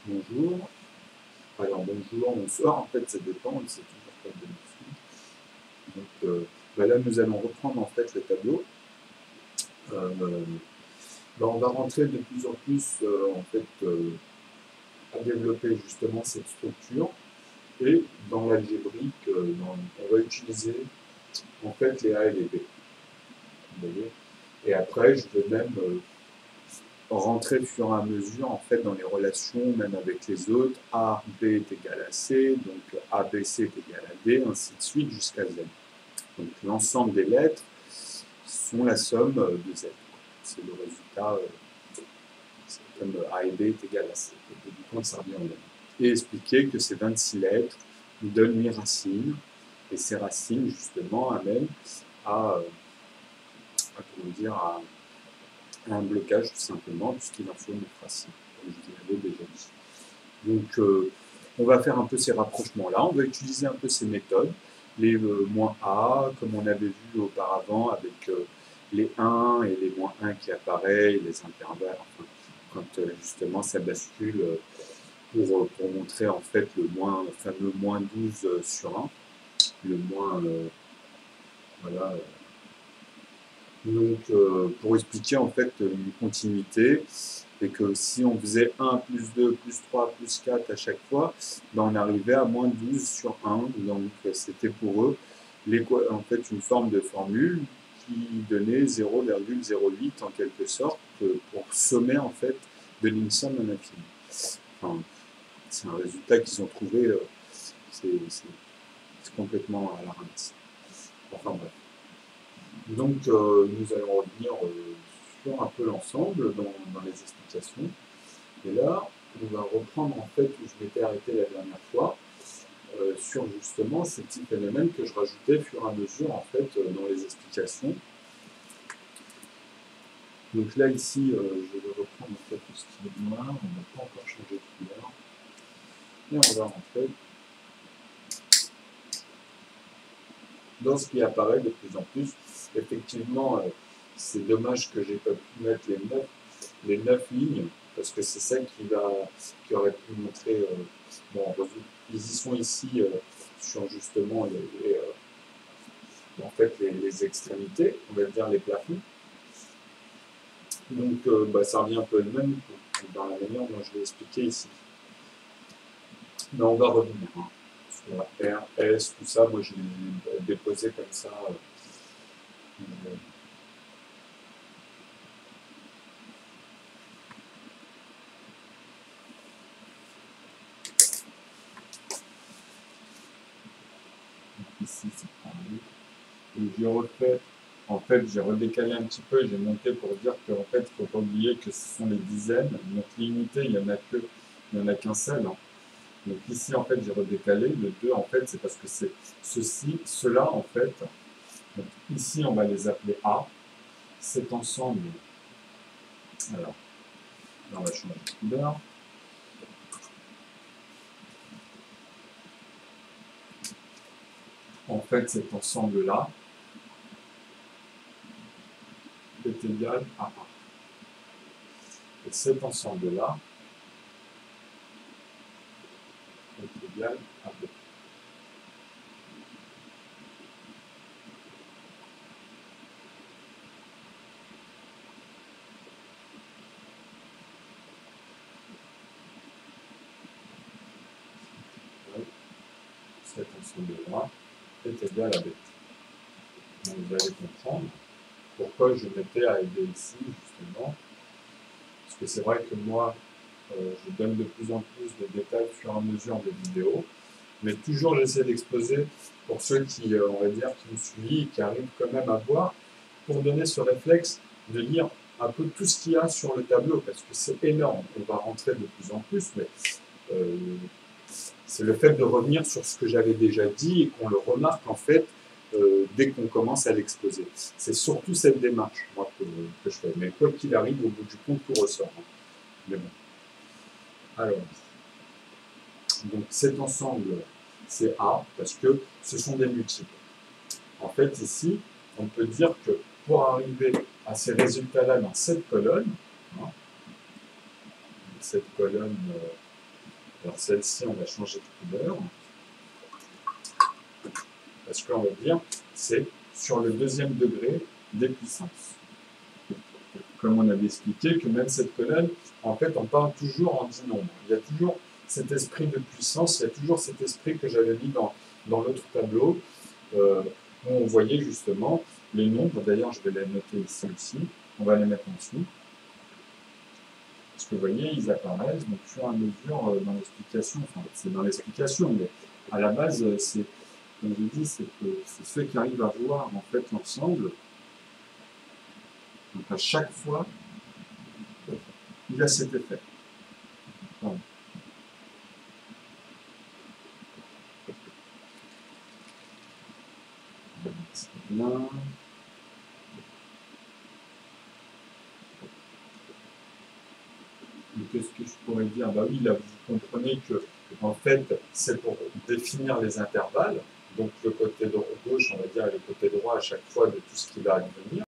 Bonjour. Alors bonjour, bonsoir, en fait ça dépend, c'est toujours comme d'habitude. Là nous allons reprendre en fait le tableau. On va rentrer de plus en plus à développer justement cette structure. Et dans l'algébrique, on va utiliser en fait les A et les B. Vous voyez. Et après, je vais même rentrer au fur et à mesure en fait dans les relations même avec les autres. A, B est égal à C, donc ABC est égal à D, ainsi de suite jusqu'à Z. Donc l'ensemble des lettres sont la somme de Z. C'est le résultat, c'est comme A et B est égal à C. Et du coup, ça revient au même. Et expliquer que ces 26 lettres nous donnent 8 racines, et ces racines justement amènent à un blocage tout simplement, puisqu'il en faut 9 racines, comme je vous l'avais déjà dit. Donc on va faire un peu ces rapprochements-là, on va utiliser un peu ces méthodes, les moins A, comme on avait vu auparavant avec les 1 et les moins 1 qui apparaissent, les intervalles, enfin, quand justement ça bascule pour montrer en fait le fameux moins 12 sur 1, le moins, voilà. Donc pour expliquer en fait une continuité, et que si on faisait 1 plus 2 plus 3 plus 4 à chaque fois, ben on arrivait à moins 12 sur 1. Donc c'était pour eux en fait une forme de formule qui donnait 0,08 en quelque sorte pour sommer en fait de l'insum à l'infini. Enfin, c'est un résultat qu'ils ont trouvé, c'est complètement à la ramasse. Enfin bref. Donc nous allons revenir sur un peu l'ensemble dans les explications. Et là, on va reprendre en fait où je m'étais arrêté la dernière fois, sur justement ces petits phénomènes que je rajoutais au fur et à mesure en fait dans les explications. Donc là ici, je vais reprendre en fait le stylo noir, on n'a pas encore changé de couleur. Et on va rentrer dans ce qui apparaît de plus en plus. Effectivement, c'est dommage que j'ai pas pu mettre les 9 lignes, parce que c'est ça qui aurait pu montrer. Bon, ils y sont ici sur justement les extrémités, on va dire les plafonds. Donc ça revient un peu le même dans la manière dont je l'ai expliqué ici. Mais on va revenir sur R, S, tout ça. Moi je l'ai déposé comme ça. Ici c'est pareil. Et j'ai refait, en fait, j'ai redécalé un petit peu, j'ai monté pour dire qu'en fait, il ne faut pas oublier que ce sont les dizaines. Donc l'unité, il n'y en a qu'un seul. Hein. Donc ici, en fait, j'ai redécalé. Le 2, en fait, c'est parce que c'est ceux-là, en fait. Donc ici, on va les appeler A. Cet ensemble, alors, là, on va changer de couleur. En fait, cet ensemble-là est égal à A. Et cet ensemble-là est égal à B. Cet ensemble-là est égal à B. Donc vous allez comprendre pourquoi je mettais A et B ici, justement. Parce que c'est vrai que moi, je donne de plus en plus de détails au fur et à mesure des vidéos, mais toujours j'essaie d'exposer pour ceux qui, on va dire, qui me suivent, qui arrivent quand même à voir, pour donner ce réflexe de lire un peu tout ce qu'il y a sur le tableau, parce que c'est énorme. On va rentrer de plus en plus, mais c'est le fait de revenir sur ce que j'avais déjà dit et qu'on le remarque en fait dès qu'on commence à l'exposer. C'est surtout cette démarche moi, que je fais. Mais quoi qu'il arrive, au bout du compte, tout ressort. Hein. Mais bon. Alors, donc cet ensemble, c'est A, parce que ce sont des multiples. En fait, ici, on peut dire que pour arriver à ces résultats-là dans cette colonne, hein, Alors celle-ci, on va changer de couleur. Parce qu'on va dire, c'est sur le deuxième degré des puissances. Comme on avait expliqué que même cette colonne, en fait, on parle toujours en 10 nombres. Il y a toujours cet esprit de puissance, il y a toujours cet esprit que j'avais mis dans l'autre tableau, où on voyait justement les nombres. D'ailleurs, je vais les noter ici aussi. On va les mettre en dessous. Parce que vous voyez, ils apparaissent, donc au fur et à mesure dans l'explication, enfin, c'est dans l'explication, mais à la base, c'est, comme je dis, c'est ceux qui arrivent à voir en fait l'ensemble. Donc à chaque fois, il a cet effet. Voilà. C'est bien. Qu'est-ce que je pourrais dire? Bah oui, là, vous comprenez que, en fait, c'est pour définir les intervalles. Donc, le côté gauche, on va dire, et le côté droit à chaque fois de tout ce qui va advenir.